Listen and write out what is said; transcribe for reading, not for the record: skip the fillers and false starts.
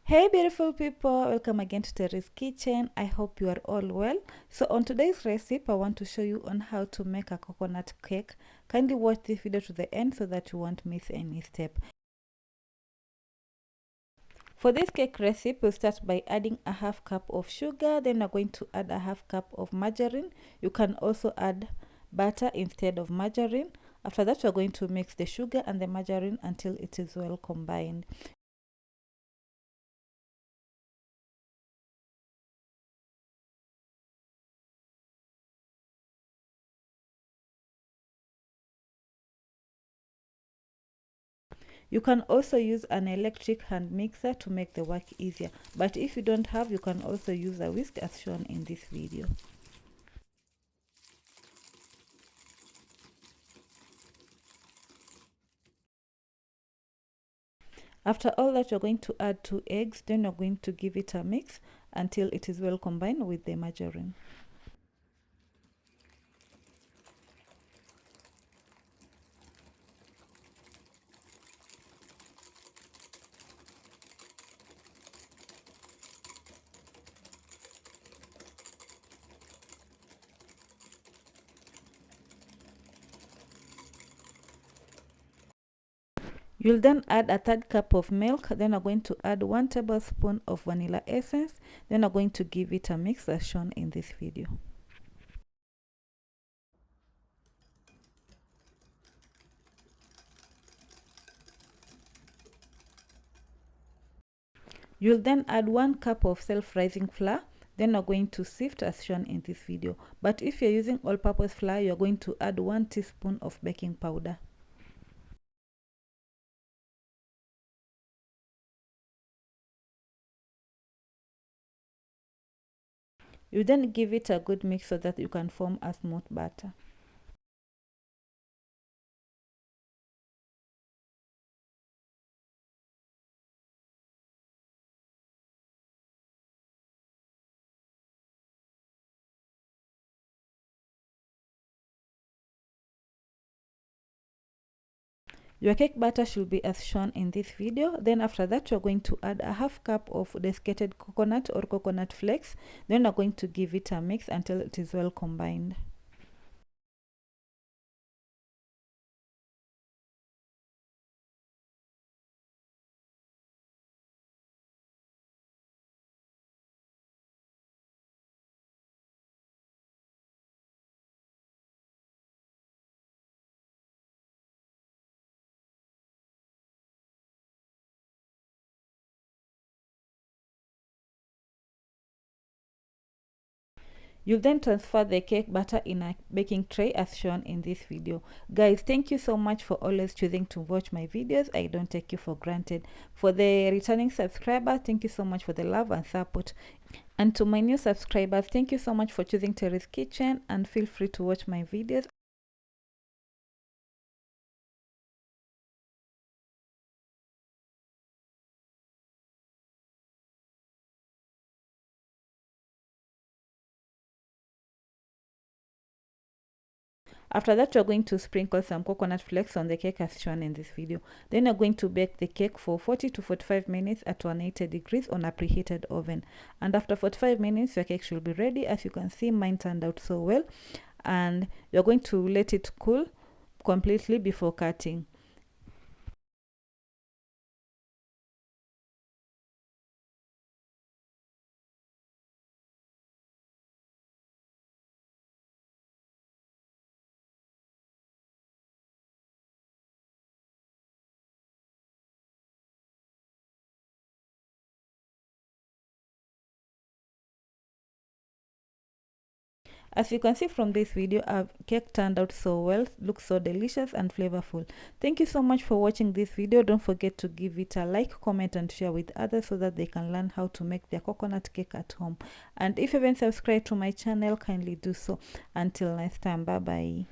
Hey beautiful people, welcome again to Terry's Kitchen. I hope you are all well. So on today's recipe, I want to show you on how to make a coconut cake. Kindly watch this video to the end so that you won't miss any step. For this cake recipe, we'll start by adding a half cup of sugar. Then we're going to add a half cup of margarine. You can also add butter instead of margarine. After that, we're going to mix the sugar and the margarine until it is well combined. You can also use an electric hand mixer to make the work easier, but if you don't have, you can also use a whisk as shown in this video. After all that, you're going to add 2 eggs, then you're going to give it a mix until it is well combined with the margarine. You'll then add a 1/3 cup of milk, then you're going to add 1 tablespoon of vanilla essence, then you're going to give it a mix as shown in this video. You'll then add 1 cup of self-rising flour, then you're going to sift as shown in this video. But if you're using all-purpose flour, you're going to add 1 teaspoon of baking powder. You then give it a good mix so that you can form a smooth batter. Your cake batter should be as shown in this video. Then after that, you're going to add a half cup of desiccated coconut or coconut flakes. Then you're going to give it a mix until it is well combined. You'll then transfer the cake batter in a baking tray as shown in this video. Guys, thank you so much for always choosing to watch my videos. I don't take you for granted. For the returning subscribers, thank you so much for the love and support. And to my new subscribers, thank you so much for choosing Terry's Kitchen, and feel free to watch my videos. After that, you're going to sprinkle some coconut flakes on the cake as shown in this video. Then you're going to bake the cake for 40 to 45 minutes at 180 degrees on a preheated oven. And after 45 minutes, your cake should be ready. As you can see, mine turned out so well. And you're going to let it cool completely before cutting. As you can see from this video, our cake turned out so well, looks so delicious and flavorful. Thank you so much for watching this video. Don't forget to give it a like, comment and share with others so that they can learn how to make their coconut cake at home. And if you haven't subscribed to my channel, kindly do so. Until next time, bye bye.